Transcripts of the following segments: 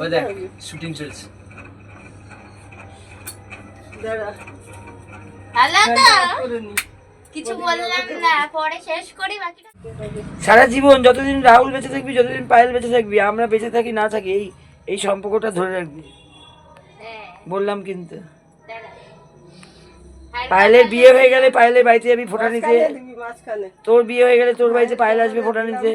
ওই দেখ শুটিং চলছে। কিছু বললাম না, পরে শেষ করি বাকিটা। সারা জীবন যতদিন রাহুল বেঁচে থাকবি, যতদিন পায়েল বেঁচে থাকবি, আমরা বেঁচে থাকি না থাকি, এই সম্পর্কটা ধরে রাখবি, বললাম। কিন্তু পায়েলের বিয়ে হয়ে গেলে পায়েলের বাড়িতে যাবি ফোঁটা নিতে, তোর বিয়ে হয়ে গেলে তোর বাড়িতে পায়েল আসবে ফোঁটা নিতে।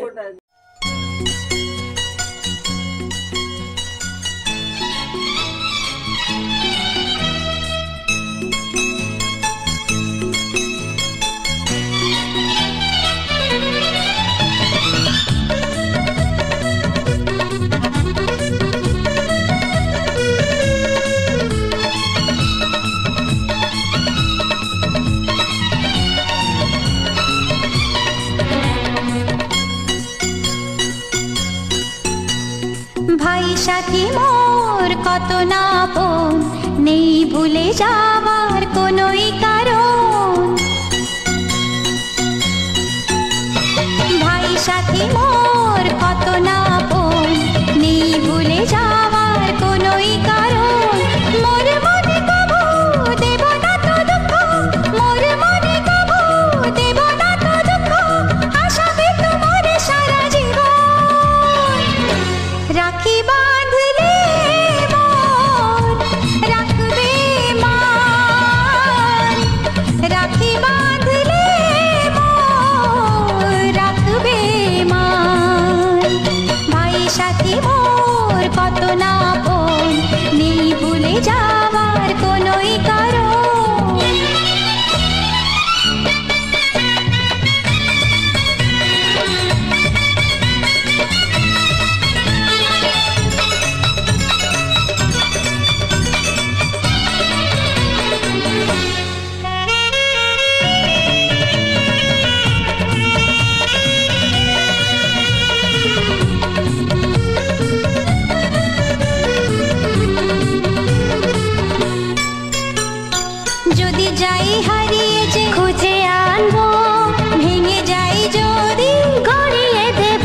ভাই সাথী মোর কত না আপন, নেই ভুলে যাবার কোনোই কারণ। ভাই সাথী মোর কত না আপন, নেই ভুলে যাবার কোনোই কারণ। মোর মনে কবু দেব না তো দুঃখ, মোর মনে কবু দেব না তো দুঃখ, আশাবে তোমার সারা জীবন। রাখি বাঁধলে মন রাখবে মান, রাখি বাঁধলে মন রাখবে মান। ভাই সাথী মোর কত না আপন, নেই ভুলে যাওয়ার কোনোই কারণ। যদি যাই হারিয়ে যে খুঁজে আনবো, ভেঙে যাই যদি গড়িয়ে দেব।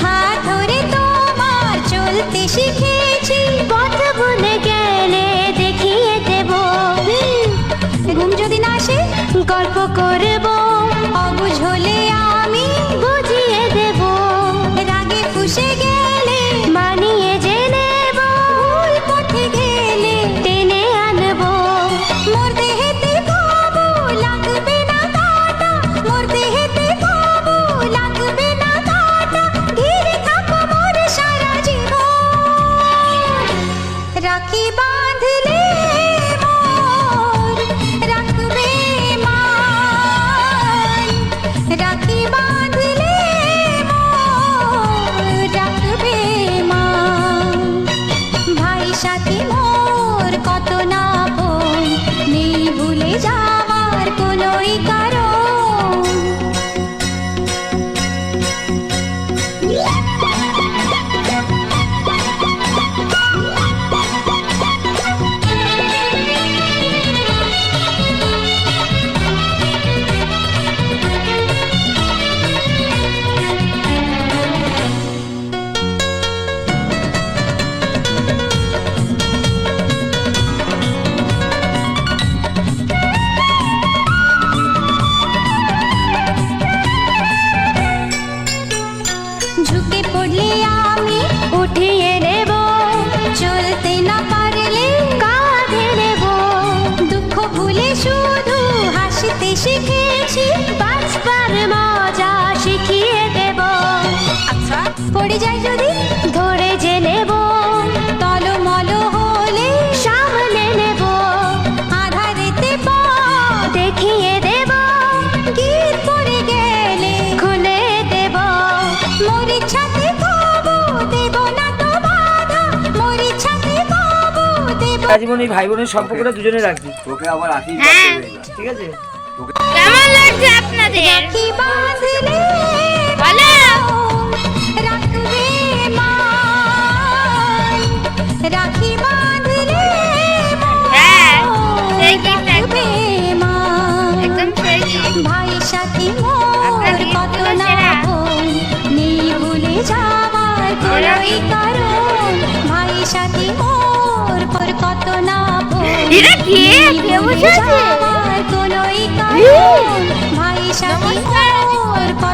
হাত ধরে তোমার চলতে শিখেছি, পথ ভুলে গেলে দেখিয়ে দেব। ঘুম যদি না আসে গল্প করব, অবুঝ হলে আমি বুঝিয়ে দেব। রাগে ফুঁসে গেলে মানিয়ে যে নেব, ভুল পথে গেলে টেনে আনবো। মোর দেহেতে কবু লাগবে না কাঁটা, মোর দেহেতে কবু লাগবে না কাঁটা, ঘিরে থাকো মোর সারা জীবন। রাখি বাঁধলে মোর রাখবে মান, রাখি বাঁধলে মোর রাখবে মান। ভাই সাথী মোর কত না আপন, নেই ভুলে যাওয়ার কোনোই কারণ। ঝুঁকে পড়লে আমি উঠিয়ে নেব, চলতে না পারলে কাঁধে নেব। দুঃখ ভুলে শুধু হাসতে শিখেছি, বাঁচবার মজা শিখিয়ে দেব। আচ্ছা পড়ে যাই যদি ধরে যে নেব, টলমল হলে সামলে নেব। আধারেতে পথ দেখিয়ে দেব, গির পড়ে গেলে খুলে দেব। মোর ইচ্ছাতে কবু দেব না তো বাধা, মোর ইচ্ছাতে কবু দেব। জীবন এই ভাই বোনের সম্পর্কটা দুজনে রাখবি, তোকে আবার আসি ঠিক আছে? কেমন লাগছে আপনাদের? রাখি বাঁধলে বলো। রাখবে মান, রাখি বাঁধলে হ্যাঁ, সেই মন গিফট রাখবে মান। একদম সেই gift। ভাই সাথী মোর আপনার gift কত গুলো না সেরা। আপন, নেই ভুলে যাওয়ার কোনোই কারণ। ভাই সাথী মোর পর কত না ভুল। এরা কে? কে বসে আছে? যাওয়ার কোনোই কারণ, ভাই সাথী মোর পর